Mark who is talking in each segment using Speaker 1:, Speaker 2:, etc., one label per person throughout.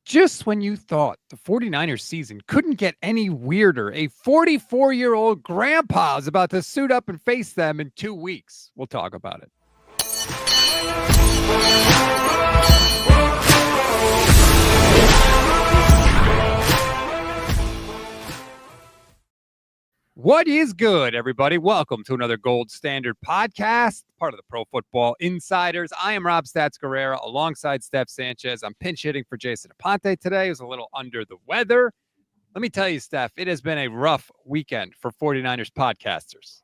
Speaker 1: Just when you thought the 49ers season couldn't get any weirder, a 44-year-old grandpa is about to suit up and face them in 2 weeks. We'll talk about it. What is good, everybody? Welcome to another Gold Standard podcast, part of the Pro Football Insiders. I am Rob Stats Guerrera alongside Steph Sanchez. I'm pinch hitting for Jason Aponte today. Who's a little under the weather. Let me tell you, Steph, it has been a rough weekend for 49ers podcasters.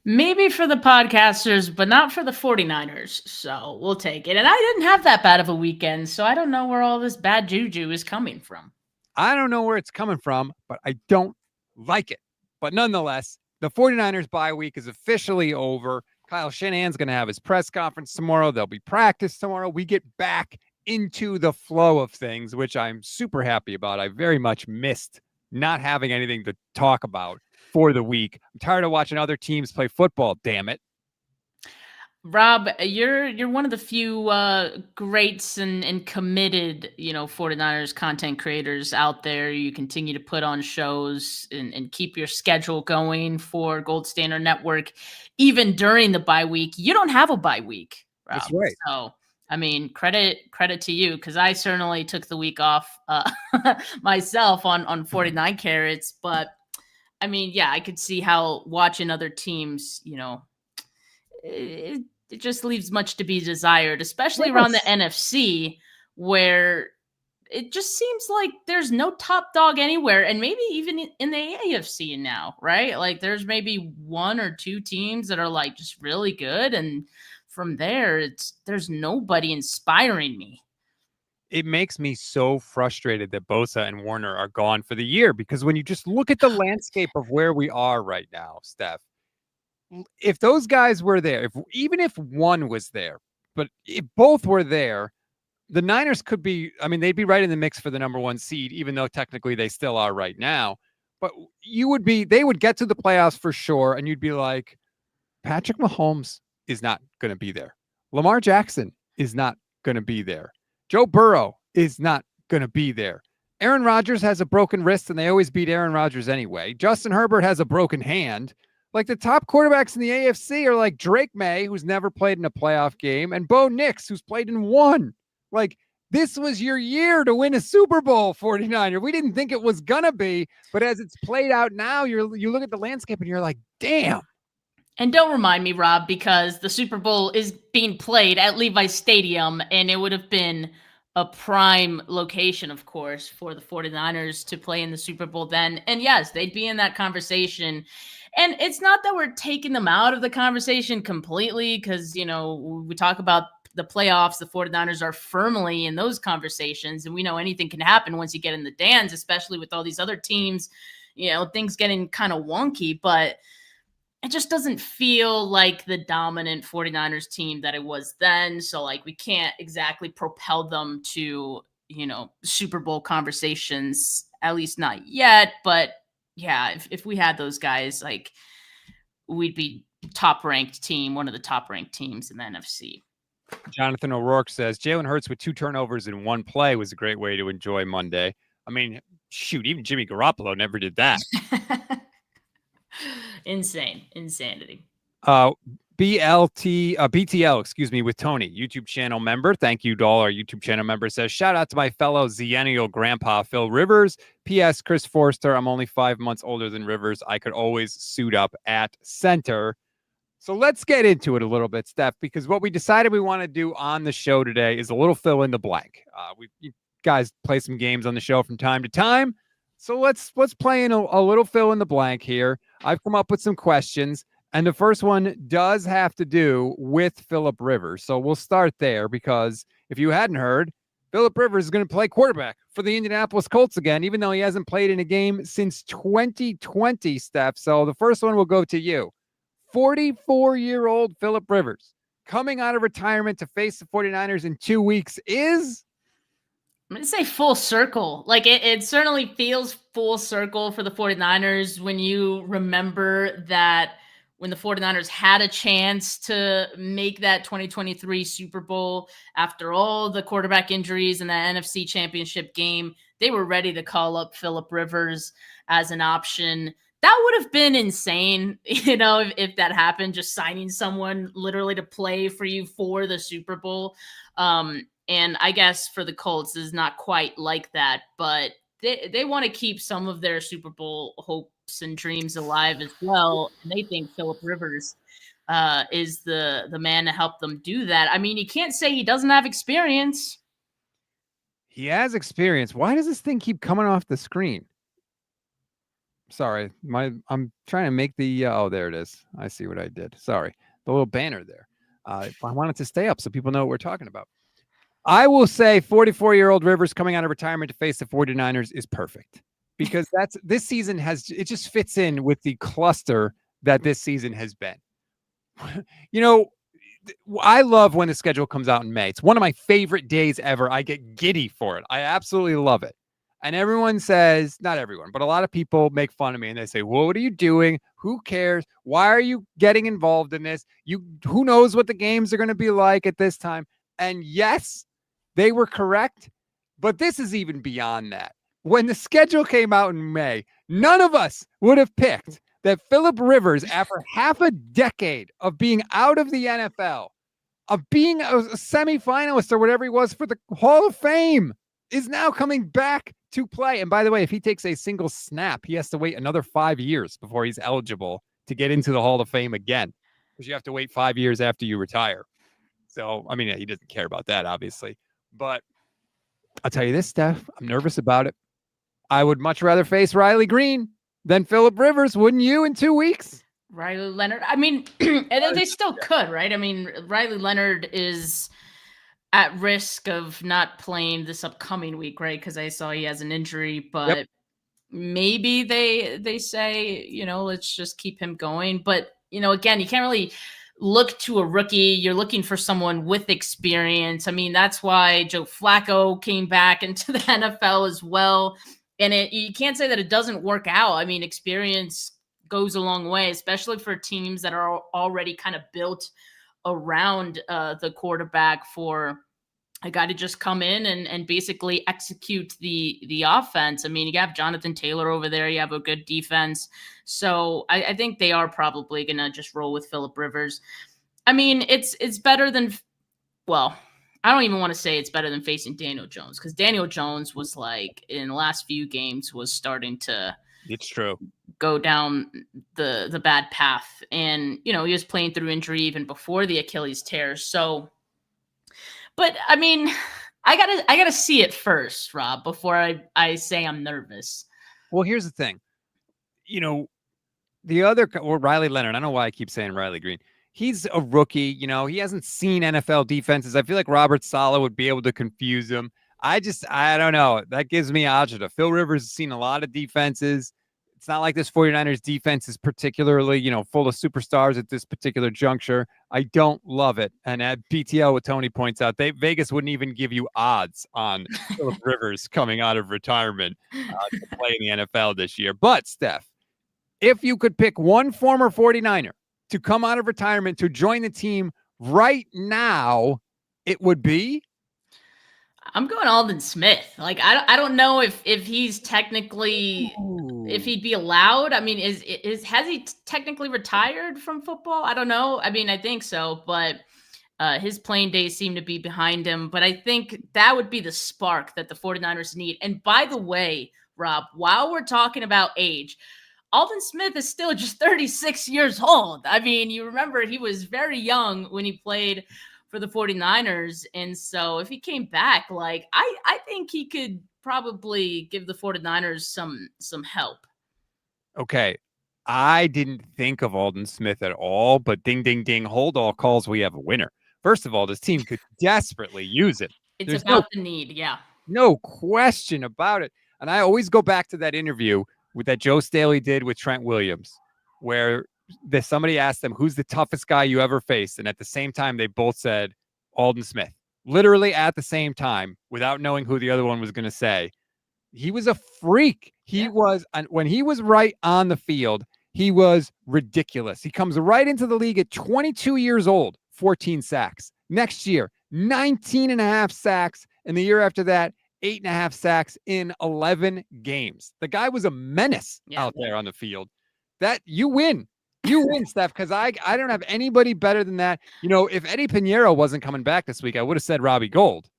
Speaker 2: Maybe for the podcasters, but not for the 49ers. So we'll take it. And I didn't have that bad of a weekend, so I don't know where all this bad juju is coming from.
Speaker 1: I don't know where it's coming from, but I don't like it. But nonetheless, the 49ers bye week is officially over. Kyle Shanahan's going to have his press conference tomorrow. There'll be practice tomorrow. We get back into the flow of things, which I'm super happy about. I very much missed not having anything to talk about for the week. I'm tired of watching other teams play football, damn it.
Speaker 2: Rob, you're one of the few greats and committed, 49ers content creators out there. You continue to put on shows and keep your schedule going for Gold Standard Network, even during the bye week. You don't have a bye week, Rob.
Speaker 1: That's right.
Speaker 2: So, I mean, credit to you, because I certainly took the week off myself on 49 carats. But, I mean, yeah, I could see how watching other teams, it just leaves much to be desired, especially around the NFC, where it just seems like there's no top dog anywhere, and maybe even in the AFC now, right? Like there's maybe one or two teams that are like just really good, and from there, there's nobody inspiring me.
Speaker 1: It makes me so frustrated that Bosa and Warner are gone for the year, because when you just look at the landscape of where we are right now, Steph, if those guys were there, even if one was there, but if both were there, the Niners could be, they'd be right in the mix for the number one seed, even though technically they still are right now. But they would get to the playoffs for sure. And you'd be like, Patrick Mahomes is not going to be there. Lamar Jackson is not going to be there. Joe Burrow is not going to be there. Aaron Rodgers has a broken wrist, and they always beat Aaron Rodgers anyway. Justin Herbert has a broken hand. Like the top quarterbacks in the AFC are like Drake May, who's never played in a playoff game, and Bo Nix, who's played in one. Like, this was your year to win a Super Bowl, 49er. We didn't think it was going to be, but as it's played out now, you look at the landscape and you're like, damn.
Speaker 2: And don't remind me, Rob, because the Super Bowl is being played at Levi's Stadium, and it would have been a prime location, of course, for the 49ers to play in the Super Bowl then. And yes, they'd be in that conversation. And it's not that we're taking them out of the conversation completely, because, we talk about the playoffs, the 49ers are firmly in those conversations, and we know anything can happen once you get in the dance, especially with all these other teams, things getting kind of wonky, but it just doesn't feel like the dominant 49ers team that it was then. So like, we can't exactly propel them to, Super Bowl conversations, at least not yet, but yeah, if we had those guys, like, we'd be top-ranked team, one of the top-ranked teams in the NFC.
Speaker 1: Jonathan O'Rourke says, Jalen Hurts with 2 turnovers in one play was a great way to enjoy Monday. I mean, shoot, even Jimmy Garoppolo never did that.
Speaker 2: Insanity.
Speaker 1: BTL, with Tony, YouTube channel member. Thank you to all our YouTube channel members. Says, shout out to my fellow Zennial grandpa, Phil Rivers. P.S. Chris Forster, I'm only 5 months older than Rivers. I could always suit up at center. So let's get into it a little bit, Steph, because what we decided we want to do on the show today is a little fill in the blank. You guys play some games on the show from time to time. So let's play in a little fill in the blank here. I've come up with some questions. And the first one does have to do with Phillip Rivers. So we'll start there, because if you hadn't heard, Phillip Rivers is going to play quarterback for the Indianapolis Colts again, even though he hasn't played in a game since 2020, Steph. So the first one will go to you. 44-year-old Phillip Rivers coming out of retirement to face the 49ers in 2 weeks is?
Speaker 2: I'm going to say full circle. Like it certainly feels full circle for the 49ers when you remember that when the 49ers had a chance to make that 2023 Super Bowl after all the quarterback injuries in the NFC Championship game, they were ready to call up Phillip Rivers as an option. That would have been insane, if that happened, just signing someone literally to play for you for the Super Bowl. And I guess for the Colts is not quite like that, but they want to keep some of their Super Bowl hopes and dreams alive as well. And they think Phillip Rivers is the man to help them do that. I mean, you can't say he doesn't have experience.
Speaker 1: He has experience. Why does this thing keep coming off the screen? Sorry, I'm trying to make the oh, there it is. I see what I did. Sorry, the little banner there. I want it to stay up so people know what we're talking about. I will say 44-year-old Rivers coming out of retirement to face the 49ers is perfect, because this season it just fits in with the cluster that this season has been. I love when the schedule comes out in May. It's one of my favorite days ever. I get giddy for it. I absolutely love it. And everyone says, not everyone, but a lot of people make fun of me and they say, well, what are you doing? Who cares? Why are you getting involved in this? Who knows what the games are going to be like at this time? And yes, they were correct, but this is even beyond that. When the schedule came out in May, none of us would have picked that Phillip Rivers, after half a decade of being out of the NFL, of being a semifinalist or whatever he was for the Hall of Fame, is now coming back to play. And by the way, if he takes a single snap, he has to wait another 5 years before he's eligible to get into the Hall of Fame again, because you have to wait 5 years after you retire. So, I mean, he doesn't care about that, obviously. But I'll tell you this, Steph, I'm nervous about it. I would much rather face Riley Green than Phillip Rivers, wouldn't you, in 2 weeks?
Speaker 2: Riley Leonard. I mean, they still could, right? I mean, Riley Leonard is at risk of not playing this upcoming week, right? Because I saw he has an injury, but maybe they say, let's just keep him going. But, again, you can't really look to a rookie. You're looking for someone with experience. I mean, that's why Joe Flacco came back into the NFL as well. And you can't say that it doesn't work out. I mean, experience goes a long way, especially for teams that are already kind of built around the quarterback, for a guy to just come in and basically execute the offense. I mean, you have Jonathan Taylor over there. You have a good defense. So I think they are probably going to just roll with Phillip Rivers. I mean, it's better than, well, I don't even want to say it's better than facing Daniel Jones, because Daniel Jones was like, in the last few games, was starting to
Speaker 1: It's true.
Speaker 2: go down the bad path. And, he was playing through injury even before the Achilles tear. So, but I mean, I gotta see it first, Rob, before I say I'm nervous.
Speaker 1: Well, here's the thing. The other, or Riley Leonard, I don't know why I keep saying Riley Green. He's a rookie. He hasn't seen NFL defenses. I feel like Robert Saleh would be able to confuse him. I don't know. That gives me agita. Phil Rivers has seen a lot of defenses. It's not like this 49ers defense is particularly, full of superstars at this particular juncture. I don't love it. And at PTL, what Tony points out, Vegas wouldn't even give you odds on Phillip Rivers coming out of retirement to play in the NFL this year. But, Steph, if you could pick one former 49er to come out of retirement to join the team right now, it would be?
Speaker 2: I'm going Aldon Smith. Like, I don't know if he's technically, if he'd be allowed. I mean, has he technically retired from football? I don't know. I mean, I think so, but his playing days seem to be behind him. But I think that would be the spark that the 49ers need. And by the way, Rob, while we're talking about age, Aldon Smith is still just 36 years old. I mean, you remember he was very young when he played for the 49ers. And so if he came back, like, I think he could probably give the 49ers some help.
Speaker 1: Okay. I didn't think of Aldon Smith at all, but ding, ding, ding, hold all calls. We have a winner. First of all, this team could desperately use it.
Speaker 2: There's about the need. Yeah.
Speaker 1: No question about it. And I always go back to that interview that Joe Staley did with Trent Williams, where somebody asked them, who's the toughest guy you ever faced? And at the same time, they both said Aldon Smith, literally at the same time, without knowing who the other one was going to say. He was a freak. He was, when he was right on the field, he was ridiculous. He comes right into the league at 22 years old, 14 sacks. Next year, 19 and a half sacks. And the year after that, 8.5 sacks in 11 games. The guy was a menace out there on the field. That you win. You win, Steph, because I don't have anybody better than that. You know, if Eddie Pinheiro wasn't coming back this week, I would have said Robbie Gold.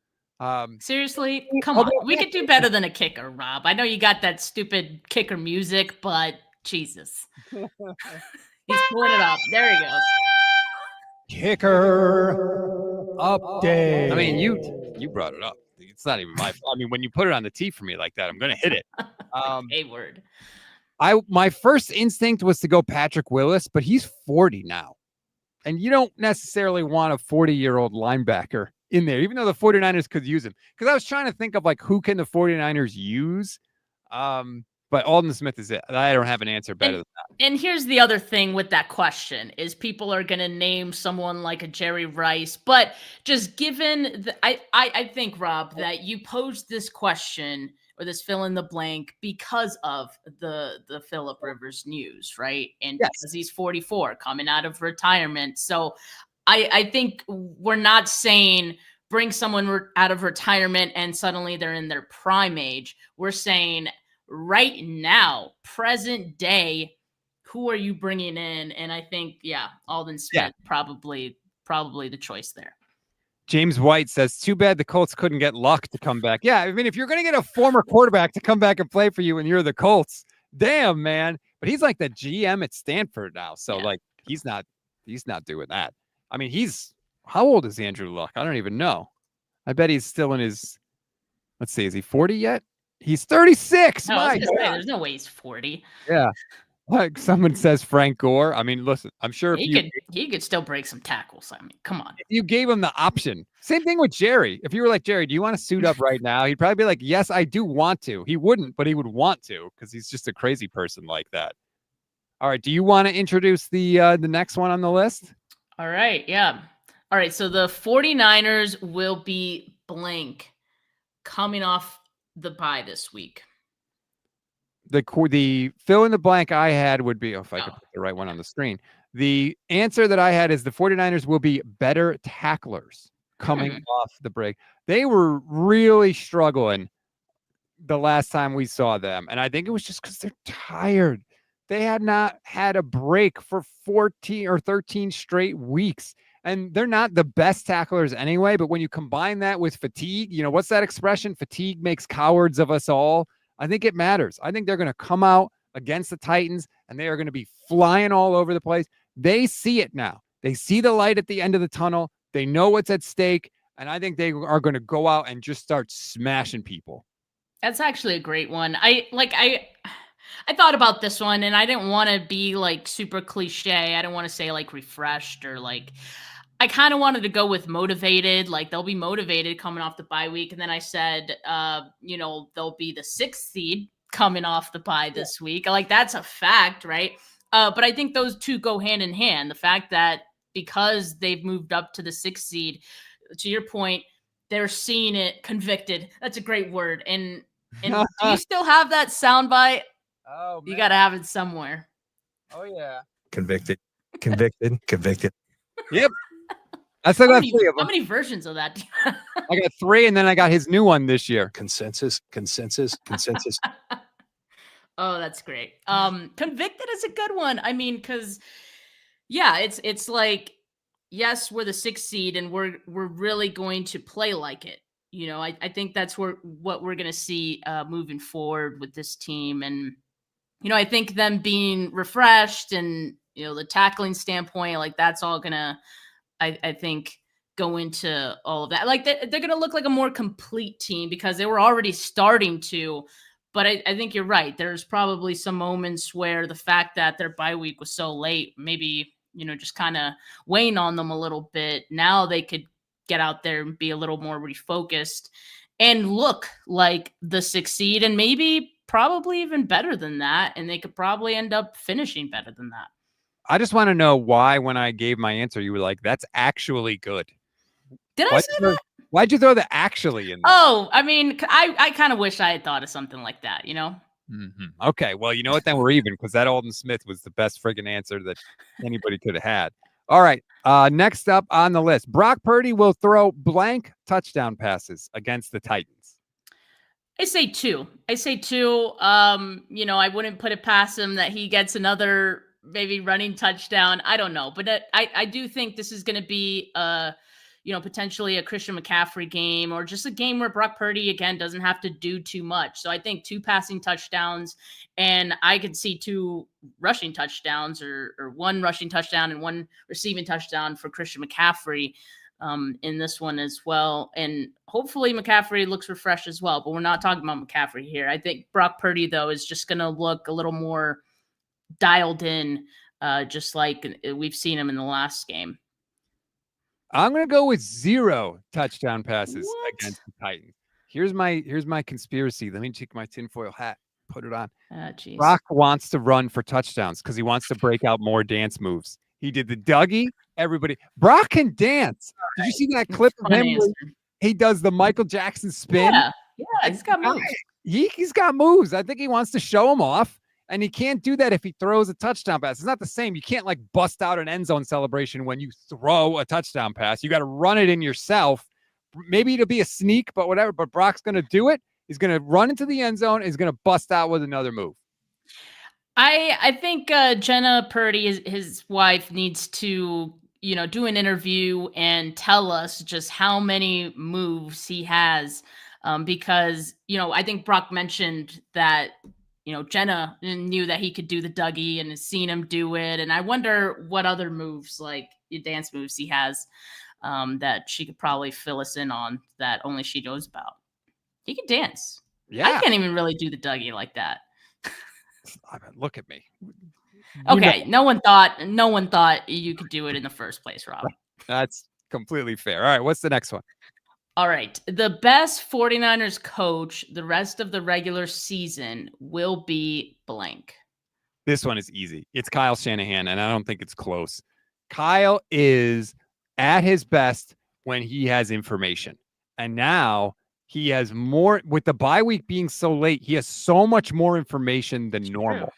Speaker 2: Seriously, come on. We could do better than a kicker, Rob. I know you got that stupid kicker music, but Jesus. He's pulling it up. There he goes.
Speaker 1: Kicker update. I mean, you brought it up. It's not even my fault. I mean, when you put it on the tee for me like that, I'm going to hit it.
Speaker 2: A word.
Speaker 1: My first instinct was to go Patrick Willis, but he's 40 now. And you don't necessarily want a 40-year-old linebacker in there, even though the 49ers could use him. Because I was trying to think of, like, who can the 49ers use? But Alden Smith is it. I don't have an answer better than that.
Speaker 2: And here's the other thing with that question is people are going to name someone like a Jerry Rice. But just given, I think, Rob, that you posed this question or this fill in the blank because of the Phillip Rivers news, right? And because he's 44 coming out of retirement. So I think we're not saying bring someone out of retirement and suddenly they're in their prime age. We're saying right now, present day, who are you bringing in? And I think, Alden Smith probably the choice there.
Speaker 1: James White says, too bad the Colts couldn't get Luck to come back. Yeah, I mean, if you're going to get a former quarterback to come back and play for you and you're the Colts, damn, man. But he's like the GM at Stanford now. So, like, he's not doing that. I mean, how old is Andrew Luck? I don't even know. I bet he's still in his, let's see, is he 40 yet? He's 36.
Speaker 2: No, I was gonna say, there's no way he's 40.
Speaker 1: Yeah. Like someone says Frank Gore. I mean, listen, I'm sure
Speaker 2: he could still break some tackles. I mean, come on.
Speaker 1: If you gave him the option. Same thing with Jerry. If you were like, Jerry, do you want to suit up right now? He'd probably be like, yes, I do want to. He wouldn't, but he would want to because he's just a crazy person like that. All right. Do you want to introduce the next one on the list?
Speaker 2: All right. Yeah. All right. So the 49ers will be blank coming off the bye this week.
Speaker 1: The fill in the blank I had would be, if I could put the right one on the screen. The answer that I had is the 49ers will be better tacklers coming off the break. They were really struggling the last time we saw them. And I think it was just because they're tired. They had not had a break for 14 or 13 straight weeks. And they're not the best tacklers anyway. But when you combine that with fatigue, you know, what's that expression? Fatigue makes cowards of us all. I think it matters. I think they're going to come out against the Titans and they are going to be flying all over the place. They see it now. They see the light at the end of the tunnel. They know what's at stake. And I think they are going to go out and just start smashing people.
Speaker 2: That's actually a great one. I thought about this one and I didn't want to be like super cliche. I don't want to say like refreshed or like, I kind of wanted to go with motivated, like they'll be motivated coming off the bye week. And then I said, they'll be the 6th seed coming off the bye this week. Like that's a fact, right? But I think those two go hand in hand. The fact that because they've moved up to the 6th seed, to your point, they're seeing it convicted. That's a great word. And do you still have that soundbite?
Speaker 1: Oh, man.
Speaker 2: You got to have it somewhere.
Speaker 1: Oh, yeah.
Speaker 3: Convicted.
Speaker 1: Yep. I still got 3 of them.
Speaker 2: How many versions of that do you have?
Speaker 1: I got 3, and then I got his new one this year.
Speaker 3: Consensus.
Speaker 2: Oh, that's great. Convicted is a good one. I mean, because it's like, yes, we're the 6th seed, and we're really going to play like it. You know, I think that's what we're going to see moving forward with this team, and you know, I think them being refreshed and you know the tackling standpoint, like that's all gonna. I think go into all of that. Like they're going to look like a more complete team because they were already starting to. But I think you're right. There's probably some moments where the fact that their bye week was so late, maybe, you know, just kind of weighing on them a little bit. Now they could get out there and be a little more refocused and look like the 6th seed and maybe probably even better than that. And they could probably end up finishing better than that.
Speaker 1: I just want to know why, when I gave my answer, you were like, that's actually good.
Speaker 2: Did I say that?
Speaker 1: Why'd you throw the actually in there?
Speaker 2: Oh, I mean, I kind of wish I had thought of something like that, you know?
Speaker 1: Okay, well, you know what? Then we're even because that Alden Smith was the best friggin' answer that anybody could have had. All right, next up on the list, Brock Purdy will throw blank touchdown passes against the Titans.
Speaker 2: I say two. I wouldn't put it past him that he gets another maybe running touchdown. I don't know, but I do think this is going to be potentially a Christian McCaffrey game or just a game where Brock Purdy again doesn't have to do too much. So I think 2 passing touchdowns, and I could see 2 rushing touchdowns or 1 rushing touchdown and 1 receiving touchdown for Christian McCaffrey in this one as well. And hopefully McCaffrey looks refreshed as well, but we're not talking about McCaffrey here. I think Brock Purdy, though, is just going to look a little more dialed in, just like we've seen him in the last game.
Speaker 1: I'm going to go with 0 touchdown passes
Speaker 2: What?
Speaker 1: against the Titans. Here's my conspiracy. Let me take my tinfoil hat, put it on. Brock wants to run for touchdowns because he wants to break out more dance moves. He did the Dougie. Everybody, Brock can dance. Did you see that clip of him? He does the Michael Jackson spin.
Speaker 2: Yeah, he's got moves.
Speaker 1: He's got moves. I think he wants to show them off, and he can't do that if he throws a touchdown pass. It's not the same. You can't like bust out an end zone celebration when you throw a touchdown pass. You got to run it in yourself. Maybe it'll be a sneak, but whatever. But Brock's going to do it. He's going to run into the end zone. He's going to bust out with another move.
Speaker 2: I think Jenna Purdy, his wife, needs to do an interview and tell us just how many moves he has, because I think Brock mentioned that Jenna knew that he could do the Dougie and has seen him do it, and I wonder what other moves, like dance moves, he has that she could probably fill us in on that only she knows about. He can dance.
Speaker 1: Yeah,
Speaker 2: I can't even really do the Dougie like that.
Speaker 1: Look at me.
Speaker 2: Okay, no one thought you could do it in the first place, Rob.
Speaker 1: That's completely fair. All right, what's the next one?
Speaker 2: All right, the best 49ers coach the rest of the regular season will be blank.
Speaker 1: This one is easy. It's Kyle Shanahan, and I don't think it's close. Kyle is at his best when he has information, and now he has more. With the bye week being so late, he has so much more information than normal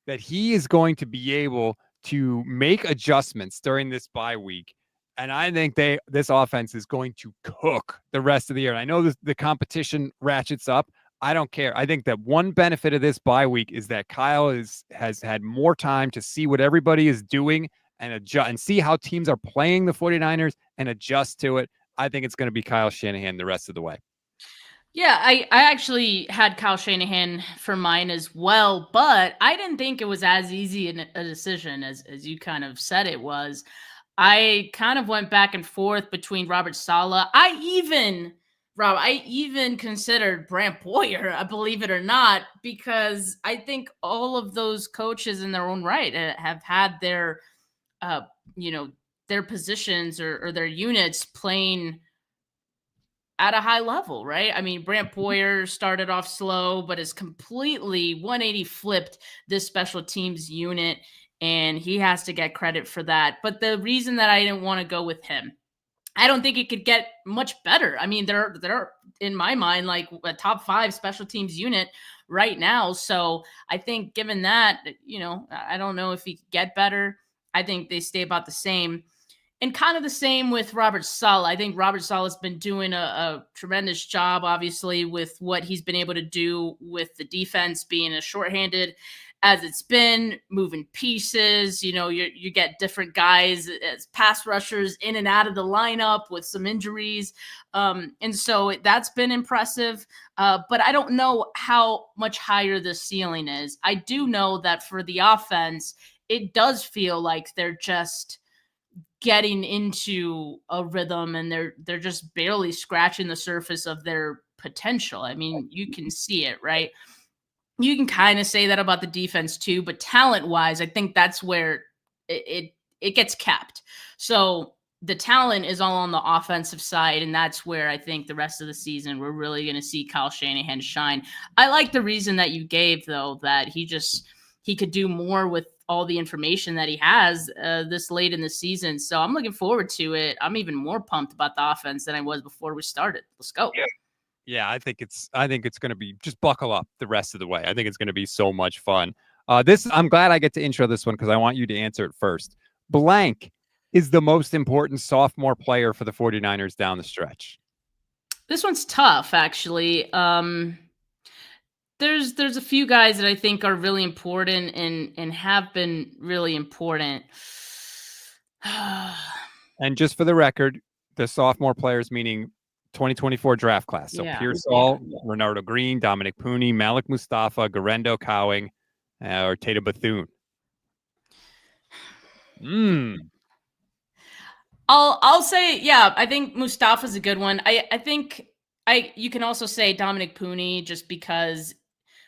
Speaker 1: that he is going to be able to make adjustments during this bye week. And I think this offense is going to cook the rest of the year. And I know the competition ratchets up. I don't care. I think that one benefit of this bye week is that Kyle has had more time to see what everybody is doing and adjust and see how teams are playing the 49ers and adjust to it. I think it's going to be Kyle Shanahan the rest of the way.
Speaker 2: Yeah, I actually had Kyle Shanahan for mine as well, but I didn't think it was as easy a decision as you kind of said it was. I kind of went back and forth between Robert Saleh. I even considered Brant Boyer, believe it or not, because I think all of those coaches in their own right have had their, their positions or their units playing at a high level, right? I mean, Brant Boyer started off slow, but has completely 180 flipped this special teams unit, and he has to get credit for that. But the reason that I didn't want to go with him, I don't think it could get much better. I mean, they're in my mind like a top 5 special teams unit right now. So I think given that, I don't know if he could get better. I think they stay about the same. And kind of the same with Robert Saleh. I think Robert Saleh's been doing a tremendous job, obviously, with what he's been able to do with the defense being as shorthanded as it's been, moving pieces. You get different guys as pass rushers in and out of the lineup with some injuries. And so that's been impressive. But I don't know how much higher the ceiling is. I do know that for the offense, it does feel like they're just getting into a rhythm and they're just barely scratching the surface of their potential. I mean, you can see it, right? You can kind of say that about the defense too, but talent wise, I think that's where it gets capped. So the talent is all on the offensive side, and that's where I think the rest of the season we're really going to see Kyle Shanahan shine. I like the reason that you gave, though, that he could do more with all the information that he has this late in the season. So I'm looking forward to it. I'm even more pumped about the offense than I was before we started. Let's go.
Speaker 1: Yeah, I think it's going to be, just buckle up the rest of the way. I think it's going to be so much fun. I'm glad I get to intro this one because I want you to answer it first. Blank is the most important sophomore player for the 49ers down the stretch.
Speaker 2: This one's tough, actually. There's a few guys that I think are really important and have been really important.
Speaker 1: And just for the record, the sophomore players meaning 2024 draft class. So
Speaker 2: Yeah.
Speaker 1: Pearsall, Renardo Green, Dominic Puni, Malik Mustafa, Garendo Cowing, or Tata Bethune.
Speaker 2: I'll say, yeah, I think Mustafa's a good one. I think you can also say Dominic Puni just because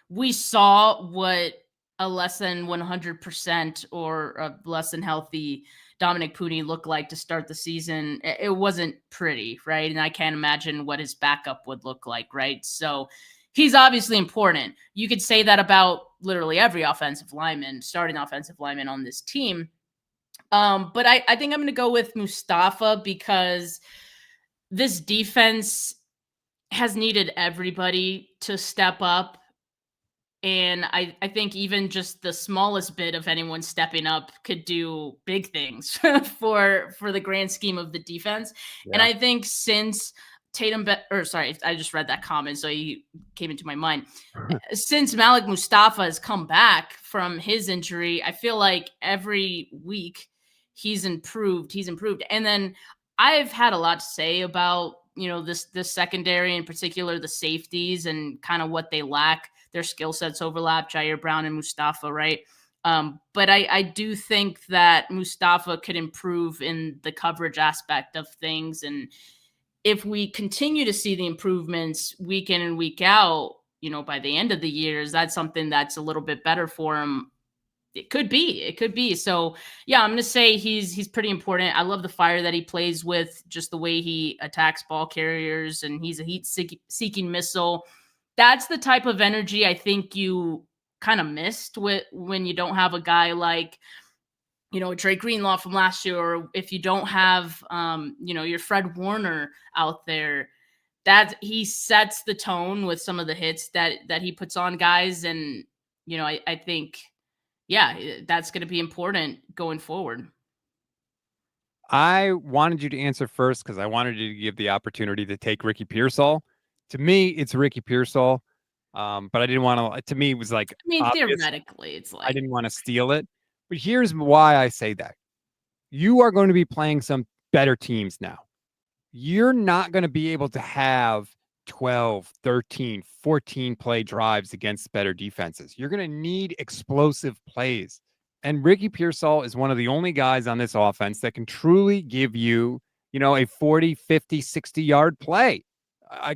Speaker 2: we saw what a less than 100% or a less than healthy Dominic Puni looked like to start the season. It wasn't pretty, right? And I can't imagine what his backup would look like, right? So he's obviously important. You could say that about literally every starting offensive lineman on this team. But I think I'm going to go with Mustafa because this defense has needed everybody to step up. And I think even just the smallest bit of anyone stepping up could do big things for the grand scheme of the defense. Yeah. And I think since I just read that comment, so he came into my mind. Since Malik Mustafa has come back from his injury, I feel like every week he's improved. And then I've had a lot to say about, this secondary, in particular, the safeties and kind of what they lack. Their skill sets overlap, Jair Brown and Mustafa, right? But I do think that Mustafa could improve in the coverage aspect of things. And if we continue to see the improvements week in and week out, by the end of the years, that's something that's a little bit better for him. It could be. So yeah, I'm going to say he's pretty important. I love the fire that he plays with, just the way he attacks ball carriers, and he's a heat-seeking missile. That's the type of energy I think you kind of missed when you don't have a guy like, Drake Greenlaw from last year, or if you don't have, your Fred Warner out there. That he sets the tone with some of the hits that he puts on guys, and I think, yeah, that's going to be important going forward.
Speaker 1: I wanted you to answer first because I wanted you to give the opportunity to take Ricky Pearsall. To me, it's Ricky Pearsall, but I didn't want to. To me, it was like, obvious.
Speaker 2: Theoretically, it's like
Speaker 1: I didn't want to steal it. But here's why I say that. You are going to be playing some better teams now. You're not going to be able to have 12, 13, 14 play drives against better defenses. You're going to need explosive plays. And Ricky Pearsall is one of the only guys on this offense that can truly give you, a 40, 50, 60-yard play.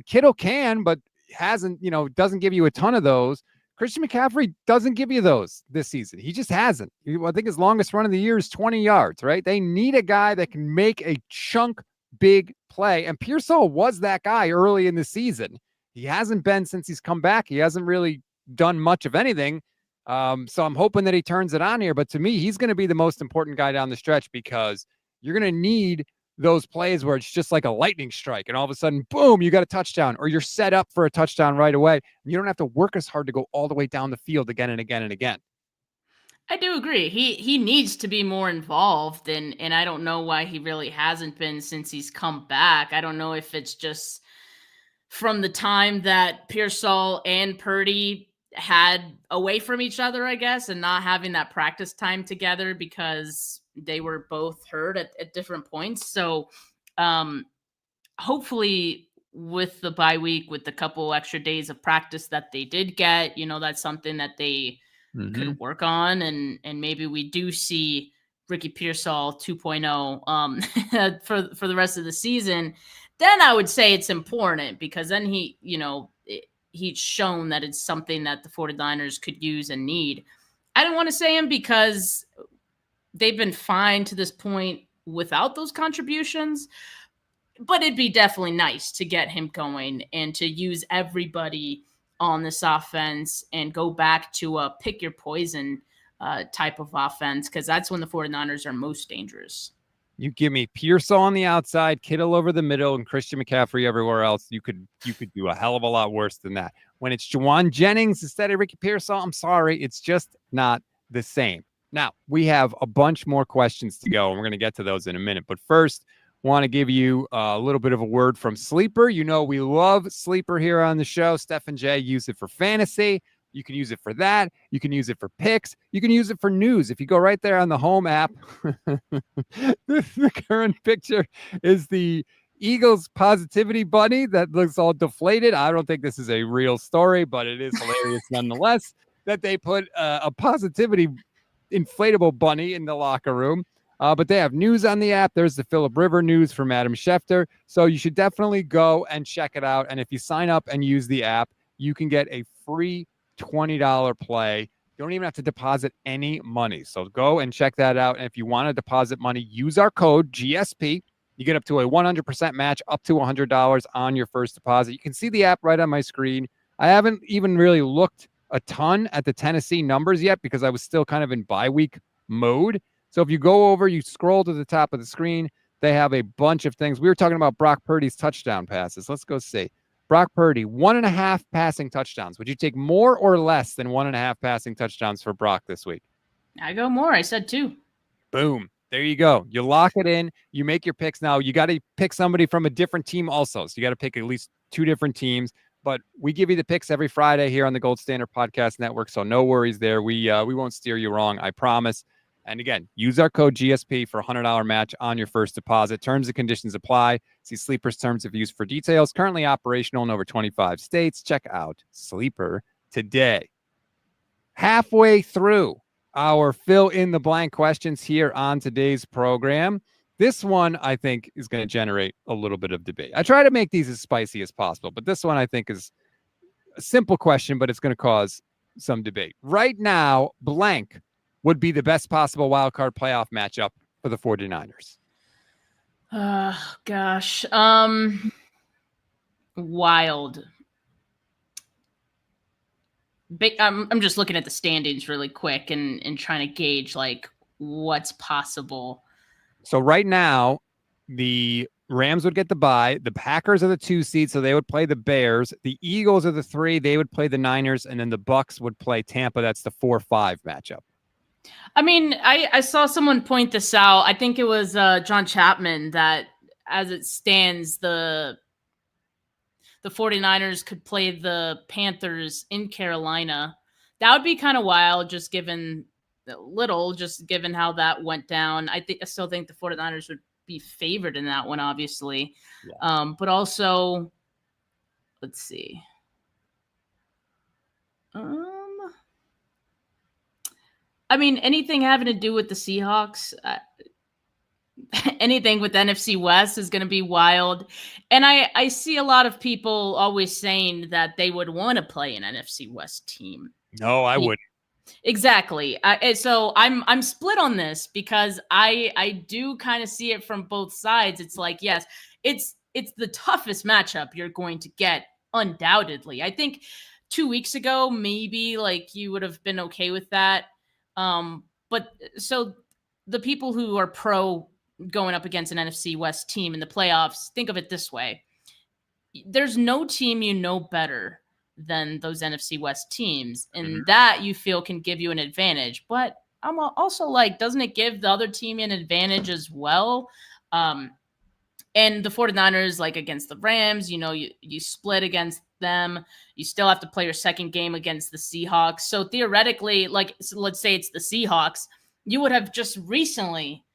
Speaker 1: Kittle can, but hasn't, doesn't give you a ton of those. Christian McCaffrey doesn't give you those this season. He just hasn't. I think his longest run of the year is 20 yards, right? They need a guy that can make a chunk big play. And Pearsall was that guy early in the season. He hasn't been since he's come back. He hasn't really done much of anything. So I'm hoping that he turns it on here. But to me, he's going to be the most important guy down the stretch because you're going to need those plays where it's just like a lightning strike and all of a sudden, boom, you got a touchdown, or you're set up for a touchdown right away. And you don't have to work as hard to go all the way down the field again and again and again.
Speaker 2: I do agree. He needs to be more involved, and I don't know why he really hasn't been since he's come back. I don't know if it's just from the time that Pearsall and Purdy had away from each other, I guess, and not having that practice time together because they were both hurt at different points. So hopefully with the bye week, with the couple extra days of practice that they did get, that's something that they could work on, and maybe we do see Ricky Pearsall 2.0 for the rest of the season. Then I would say it's important because then he's shown that it's something that the 49ers could use and need. I didn't want to say him because they've been fine to this point without those contributions, but it'd be definitely nice to get him going and to use everybody on this offense and go back to a pick your poison type of offense, because that's when the 49ers are most dangerous.
Speaker 1: You give me Pearsall on the outside, Kittle over the middle, and Christian McCaffrey everywhere else. You could do a hell of a lot worse than that. When it's Jauan Jennings instead of Ricky Pearsall, I'm sorry, it's just not the same. Now, we have a bunch more questions to go, and we're going to get to those in a minute. But first, want to give you a little bit of a word from Sleeper. You know we love Sleeper here on the show. Steph and Jay use it for fantasy. You can use it for that. You can use it for picks. You can use it for news. If you go right there on the home app, the current picture is the Eagles positivity bunny that looks all deflated. I don't think this is a real story, but it is hilarious nonetheless that they put a positivity inflatable bunny in the locker room. But they have news on the app. There's the Phillip River news from Adam Schefter. So you should definitely go and check it out. And if you sign up and use the app, you can get a free $20 play. You don't even have to deposit any money. So go and check that out. And if you want to deposit money, use our code GSP. You get up to a 100% match, up to $100 on your first deposit. You can see the app right on my screen. I haven't even really looked a ton at the Tennessee numbers yet because I was still kind of in bye week mode. So if you go over, you scroll to the top of the screen, they have a bunch of things. We were talking about Brock Purdy's touchdown passes. Let's go see. Brock Purdy, 1.5 passing touchdowns. Would you take more or less than 1.5 passing touchdowns for Brock this week?
Speaker 2: I go more. I said 2.
Speaker 1: Boom. There you go. You lock it in. You make your picks. Now, you got to pick somebody from a different team also. So you got to pick at least 2 different teams. But we give you the picks every Friday here on the Gold Standard Podcast Network. So no worries there. We won't steer you wrong. I promise. And again, use our code GSP for a $100 match on your first deposit. Terms and conditions apply. See Sleeper's terms of use for details. Currently operational in over 25 states. Check out Sleeper today. Halfway through our fill-in-the-blank questions here on today's program. This one, I think, is going to generate a little bit of debate. I try to make these as spicy as possible, but this one, I think, is a simple question, but it's going to cause some debate. Right now, blank would be the best possible wildcard playoff matchup for the 49ers.
Speaker 2: Gosh. Wild. I'm just looking at the standings really quick and trying to gauge like what's possible.
Speaker 1: So right now, the Rams would get the bye. The Packers are the 2 seed, so they would play the Bears. The Eagles are the 3. They would play the Niners, and then the Bucks would play Tampa. That's the 4-5 matchup.
Speaker 2: I mean, I saw someone point this out. I think it was John Chapman that as it stands, the 49ers could play the Panthers in Carolina. That would be kind of wild, just given how that went down. I still think the 49ers would be favored in that one, obviously. Yeah. But also, let's see. I mean, anything having to do with the Seahawks, anything with NFC West is going to be wild. And I see a lot of people always saying that they would want to play an NFC West team.
Speaker 1: No, I wouldn't.
Speaker 2: Exactly. So I'm split on this because I do kind of see it from both sides. It's like, yes, it's the toughest matchup you're going to get, undoubtedly. I think 2 weeks ago, maybe like you would have been okay with that. But so the people who are pro going up against an NFC West team in the playoffs, think of it this way. There's no team you know better than those NFC West teams, and that you feel can give you an advantage. But I'm also like, doesn't it give the other team an advantage as well? And the 49ers, like against the Rams, you split against them. You still have to play your second game against the Seahawks. So theoretically, let's say it's the Seahawks, you would have just recently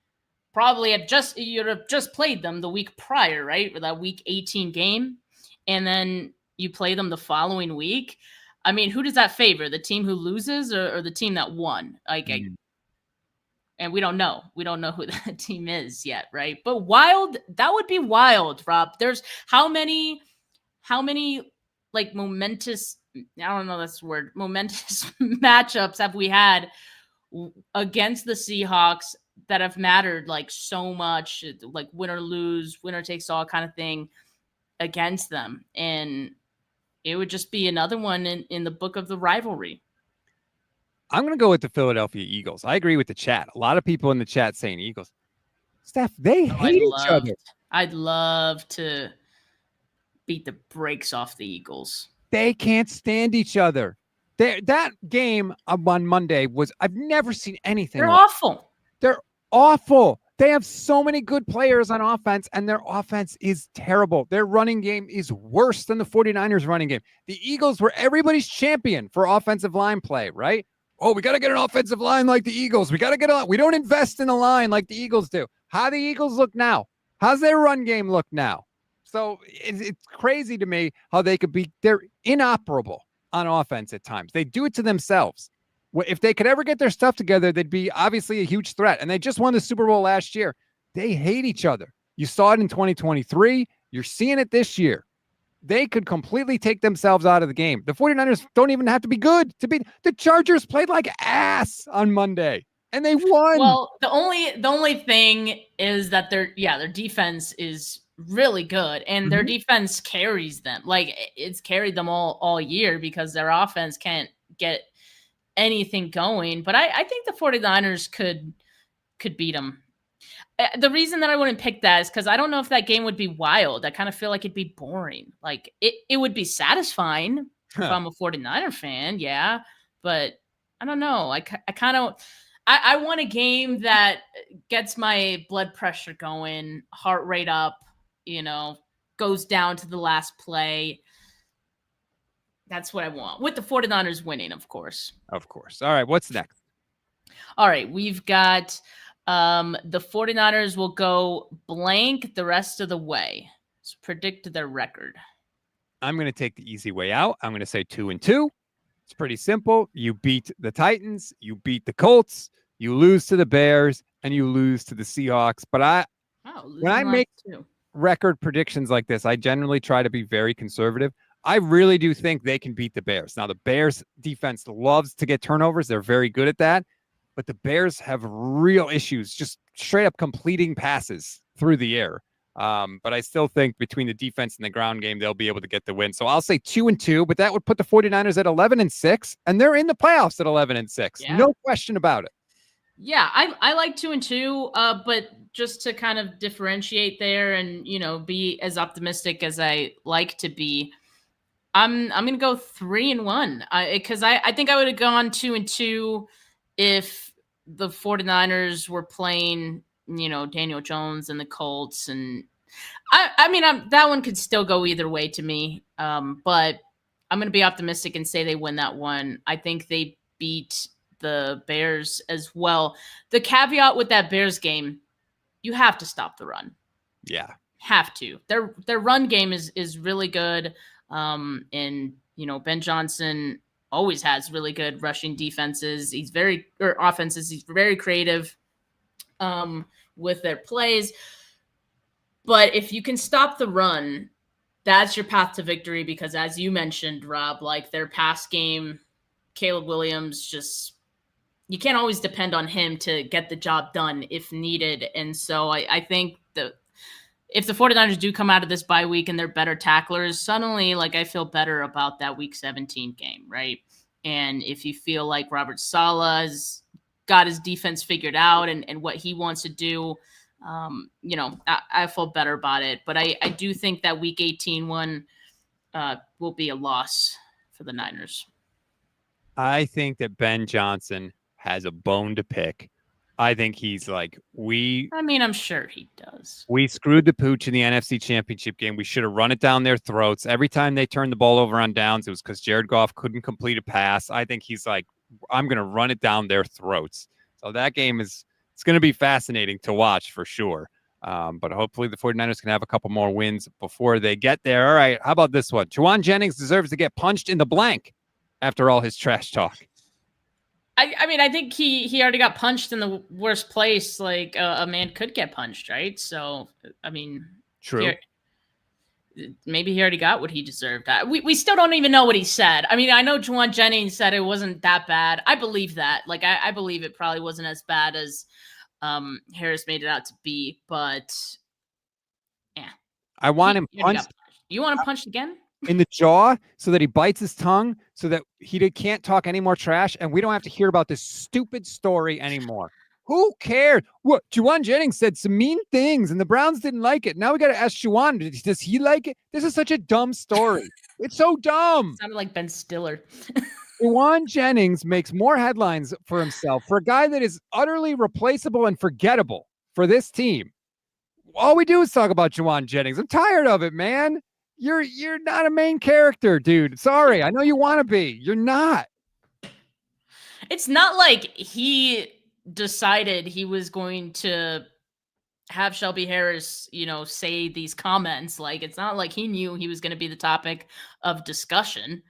Speaker 2: you'd have just played them the week prior, right? With that week 18 game. And then you play them the following week. I mean, who does that favor? The team who loses or the team that won? And we don't know. We don't know who that team is yet, right? But wild, that would be wild, Rob. There's how many like momentous, I don't know this word, momentous matchups have we had against the Seahawks that have mattered like so much, like win or lose, winner takes all kind of thing against them. And it would just be another one in the book of the rivalry.
Speaker 1: I'm going to go with the Philadelphia Eagles. I agree with the chat. A lot of people in the chat saying Eagles. Steph, they hate each other.
Speaker 2: I'd love to beat the brakes off the Eagles.
Speaker 1: They can't stand each other. That game on Monday was, I've never seen anything.
Speaker 2: They're awful.
Speaker 1: They're awful. They have so many good players on offense, and their offense is terrible. Their running game is worse than the 49ers running game. The Eagles were everybody's champion for offensive line play, right? Oh, we got to get an offensive line like the Eagles. We don't invest in a line like the Eagles do. How the Eagles look now? How's their run game look now? So it's crazy to me how they're inoperable on offense at times. They do it to themselves. If they could ever get their stuff together, they'd be obviously a huge threat. And they just won the Super Bowl last year. They hate each other. You saw it in 2023. You're seeing it this year. They could completely take themselves out of the game. The 49ers don't even have to be good to beat. The Chargers played like ass on Monday, and they won.
Speaker 2: Well, the only thing is that their defense is really good, and their defense carries them. Like, it's carried them all year because their offense can't get anything going. But I think the 49ers could beat them. The reason that I wouldn't pick that is because I don't know if that game would be wild. I kind of feel like it'd be boring. Like, it would be satisfying if I'm a 49er fan, yeah. But I don't know. I want a game that gets my blood pressure going, heart rate up, goes down to the last play. That's what I want. With the 49ers winning, of course.
Speaker 1: Of course. All right, what's next?
Speaker 2: All right, we've got the 49ers will go blank the rest of the way. So predict their record.
Speaker 1: I'm going to take the easy way out. I'm going to say 2-2. It's pretty simple. You beat the Titans, you beat the Colts, you lose to the Bears, and you lose to the Seahawks. But when I make record predictions like this, I generally try to be very conservative. I really do think they can beat the Bears. Now, the Bears defense loves to get turnovers. They're very good at that. But the Bears have real issues just straight up completing passes through the air. But I still think between the defense and the ground game, they'll be able to get the win. So I'll say 2-2, but that would put the 49ers at 11-6, and they're in the playoffs at 11-6. Yeah. No question about it.
Speaker 2: Yeah, I like 2-2, but just to kind of differentiate there and, be as optimistic as I like to be, I'm going to go 3-1 because I think I would have gone 2-2 if the 49ers were playing, Daniel Jones and the Colts. And that one could still go either way to me. But I'm going to be optimistic and say they win that one. I think they beat the Bears as well. The caveat with that Bears game, you have to stop the run.
Speaker 1: Yeah.
Speaker 2: Have to. Their run game is really good. And, Ben Johnson always has really good rushing defenses. He's very creative with their plays. But if you can stop the run, that's your path to victory because as you mentioned, Rob, like their pass game, Caleb Williams, you can't always depend on him to get the job done if needed. And so I think that if the 49ers do come out of this bye week and they're better tacklers, suddenly, I feel better about that Week 17 game, right? And if you feel like Robert Saleh's got his defense figured out and what he wants to do, I feel better about it. But I do think that Week 18 one will be a loss for the Niners.
Speaker 1: I think that Ben Johnson has a bone to pick. I think he's I'm
Speaker 2: sure he does.
Speaker 1: We screwed the pooch in the NFC Championship game. We should have run it down their throats. Every time they turned the ball over on downs, it was because Jared Goff couldn't complete a pass. I think he's I'm going to run it down their throats. So that game it's going to be fascinating to watch for sure. But hopefully the 49ers can have a couple more wins before they get there. All right, how about this one? Jauan Jennings deserves to get punched in the blank after all his trash talk.
Speaker 2: I think he already got punched in the worst place a man could get punched, right? So,
Speaker 1: true.
Speaker 2: Maybe he already got what he deserved. We still don't even know what he said. I know Jauan Jennings said it wasn't that bad. I believe that. I believe it probably wasn't as bad as Harris made it out to be, but yeah.
Speaker 1: I want him punched.
Speaker 2: You want him punched again?
Speaker 1: In the jaw so that he bites his tongue so that he can't talk any more trash and we don't have to hear about this stupid story anymore. Who cares? What? Jauan Jennings said some mean things, and the Browns didn't like it. Now we got to ask Jauan, does he like it? This is such a dumb story. It's so dumb.
Speaker 2: Sounded like Ben Stiller.
Speaker 1: Jauan Jennings makes more headlines for himself for a guy that is utterly replaceable and forgettable for this team. All we do is talk about Jauan Jennings. I'm tired of it, man. You're not a main character, dude. Sorry. I know you want to be. You're not.
Speaker 2: It's not like he decided he was going to have Shelby Harris, say these comments. Like, it's not like he knew he was going to be the topic of discussion.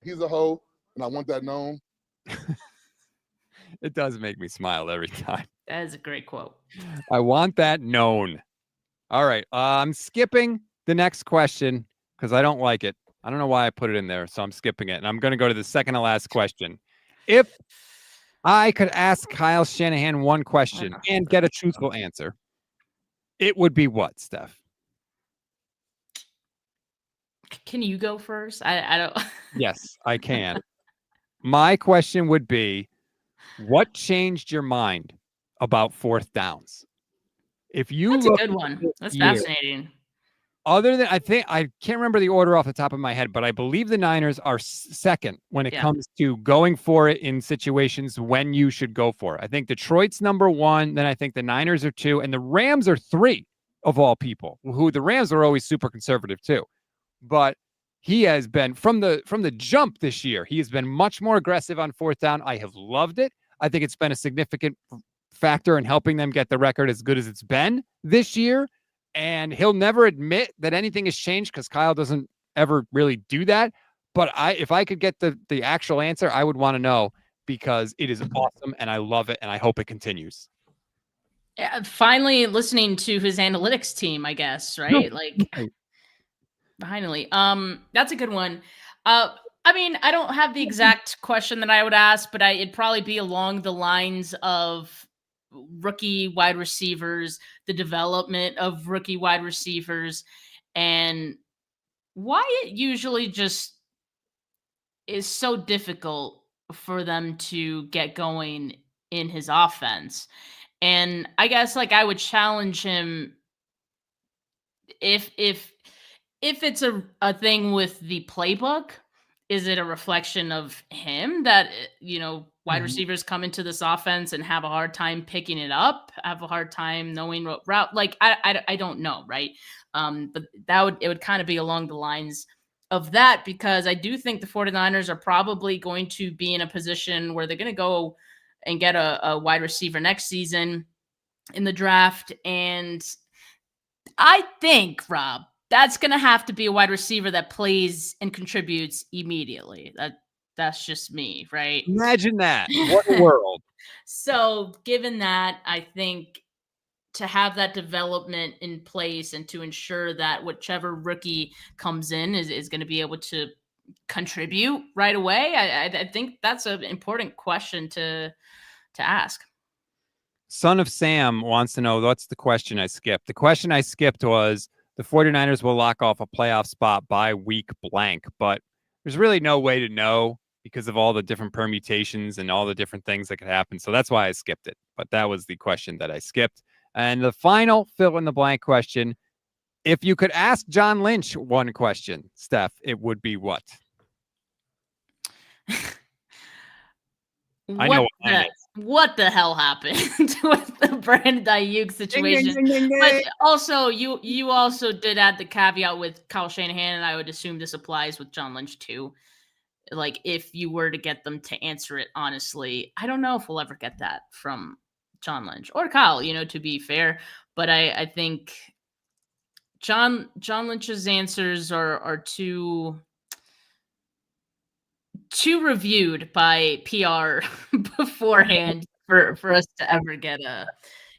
Speaker 3: He's a hoe, and I want that known.
Speaker 1: It does make me smile every time.
Speaker 2: That is a great quote.
Speaker 1: I want that known. All right. I'm skipping the next question because I don't like it. I don't know why I put it in there, so I'm skipping it. And I'm going to go to the second to last question. If I could ask Kyle Shanahan one question and get a truthful answer, it would be what, Steph?
Speaker 2: Can you go first? I don't.
Speaker 1: Yes, I can. My question would be, what changed your mind about fourth downs? If you
Speaker 2: That's a good one. That's fascinating.
Speaker 1: Other than, I can't remember the order off the top of my head, but I believe the Niners are second when it comes to going for it in situations when you should go for it. I think Detroit's number one, then I think the Niners are two, and the Rams are three of all people, who the Rams are always super conservative too. But he has been, from the jump this year, he has been much more aggressive on fourth down. I have loved it. I think it's been a significant factor in helping them get the record as good as it's been this year. And he'll never admit that anything has changed because Kyle doesn't ever really do that. But if I could get the actual answer, I would want to know, because it is awesome and I love it and I hope it continues.
Speaker 2: Yeah, finally listening to his analytics team, I guess, right? Finally. That's a good one. I mean, I don't have the exact question that I would ask, but it'd probably be along the lines of rookie wide receivers, the development of rookie wide receivers, and why it usually just is so difficult for them to get going in his offense. And I guess I would challenge him if it's a thing with the playbook. Is it a reflection of him that, wide receivers come into this offense and have a hard time picking it up, have a hard time knowing what route? I don't know, right? But it would kind of be along the lines of that, because I do think the 49ers are probably going to be in a position where they're going to go and get a wide receiver next season in the draft. And I think, Rob, that's going to have to be a wide receiver that plays and contributes immediately. That's just me, right?
Speaker 1: Imagine that. What a world.
Speaker 2: So given that, I think to have that development in place and to ensure that whichever rookie comes in is going to be able to contribute right away, I think that's an important question to ask.
Speaker 1: Son of Sam wants to know, what's the question I skipped? The question I skipped was, the 49ers will lock off a playoff spot by week blank, but there's really no way to know because of all the different permutations and all the different things that could happen. So that's why I skipped it. But that was the question that I skipped. And the final fill in the blank question, if you could ask John Lynch one question, Steph, it would be what? I know
Speaker 2: what the hell happened with the Brandon Ayuk situation. But also, you also did add the caveat with Kyle Shanahan, and I would assume this applies with John Lynch too. If you were to get them to answer it honestly, I don't know if we'll ever get that from John Lynch or Kyle, to be fair. But I think John Lynch's answers are too reviewed by PR beforehand for us to ever get a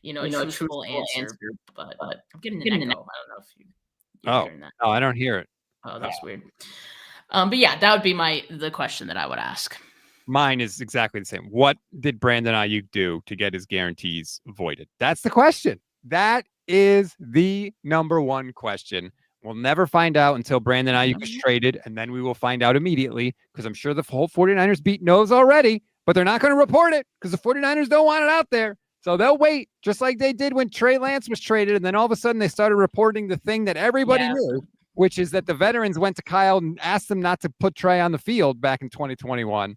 Speaker 2: truthful answer. But I'm getting an echo. I don't know if you're hearing that.
Speaker 1: No, I don't hear it.
Speaker 2: Oh, that's weird. But yeah, that would be the question that I would ask.
Speaker 1: Mine is exactly the same. What did Brandon Ayuk do to get his guarantees voided? That's the question. That is the number one question. We'll never find out until Brandon Ayuk is traded, and then we will find out immediately, because I'm sure the whole 49ers beat knows already, but they're not going to report it because the 49ers don't want it out there. So they'll wait, just like they did when Trey Lance was traded. And then all of a sudden they started reporting the thing that everybody knew, which is that the veterans went to Kyle and asked them not to put Trey on the field back in 2021.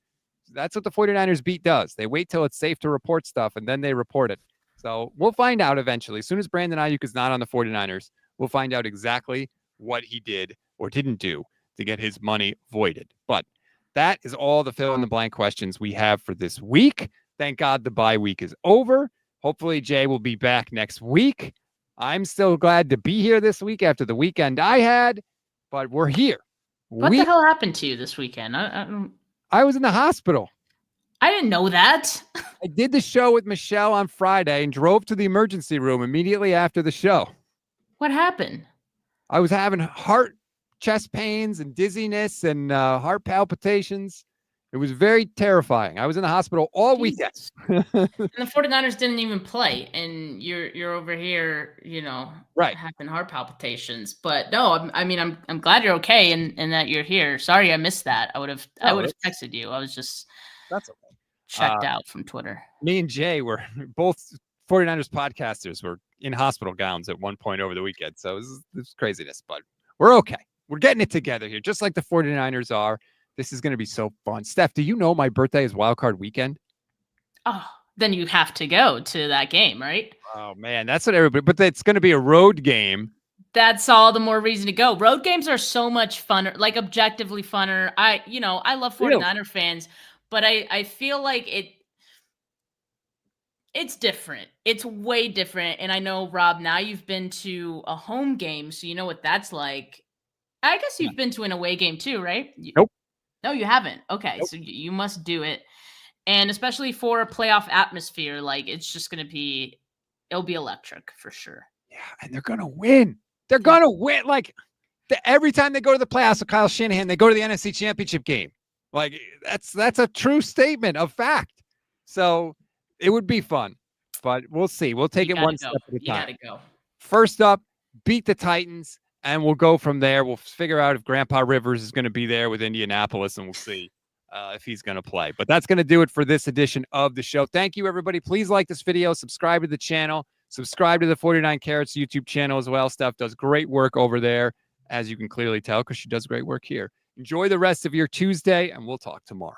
Speaker 1: That's what the 49ers beat does. They wait till it's safe to report stuff, and then they report it. So we'll find out eventually. As soon as Brandon Ayuk is not on the 49ers, we'll find out exactly what he did or didn't do to get his money voided. But that is all the fill-in-the-blank questions we have for this week. Thank God the bye week is over. Hopefully Jay will be back next week. I'm still glad to be here this week after the weekend I had, but we're here.
Speaker 2: What the hell happened to you this weekend?
Speaker 1: I was in the hospital.
Speaker 2: I didn't know that.
Speaker 1: I did the show with Michelle on Friday and drove to the emergency room immediately after the show.
Speaker 2: What happened?
Speaker 1: I was having chest pains and dizziness and heart palpitations. It was very terrifying. I was in the hospital all weekend.
Speaker 2: And the 49ers didn't even play, and you're over here,
Speaker 1: right,
Speaker 2: having heart palpitations. But no, I'm glad you're okay and that you're here. Sorry I missed that. I would have texted you. I was just
Speaker 1: that's okay.
Speaker 2: Checked out from Twitter.
Speaker 1: Me and Jay were both 49ers podcasters were in hospital gowns at one point over the weekend. So this is craziness, but we're okay. We're getting it together here, just like the 49ers are. This is going to be so fun. Steph, do you know my birthday is wildcard weekend?
Speaker 2: Oh, then you have to go to that game, right?
Speaker 1: Oh, man, that's what everybody, but it's going to be a road game.
Speaker 2: That's all the more reason to go. Road games are so much funner, like objectively funner. I love 49er fans, but I feel like it's different. It's way different. And I know, Rob, now you've been to a home game, so you know what that's like. I guess you've been to an away game too, right?
Speaker 1: Nope.
Speaker 2: No, you haven't. Okay, so you must do it. And especially for a playoff atmosphere, like it'll be electric for sure.
Speaker 1: Yeah, and they're going to win. They're going to win. Like every time they go to the playoffs with Kyle Shanahan, they go to the NFC Championship game. Like that's a true statement of fact. So it would be fun, but we'll see. We'll take it one step at a time.
Speaker 2: You gotta go.
Speaker 1: First up, beat the Titans, and we'll go from there. We'll figure out if Grandpa Rivers is going to be there with Indianapolis, and we'll see if he's going to play. But that's going to do it for this edition of the show. Thank you, everybody. Please like this video, subscribe to the channel, subscribe to the 49 Carats YouTube channel as well. Steph does great work over there, as you can clearly tell, because she does great work here. Enjoy the rest of your Tuesday, and we'll talk tomorrow.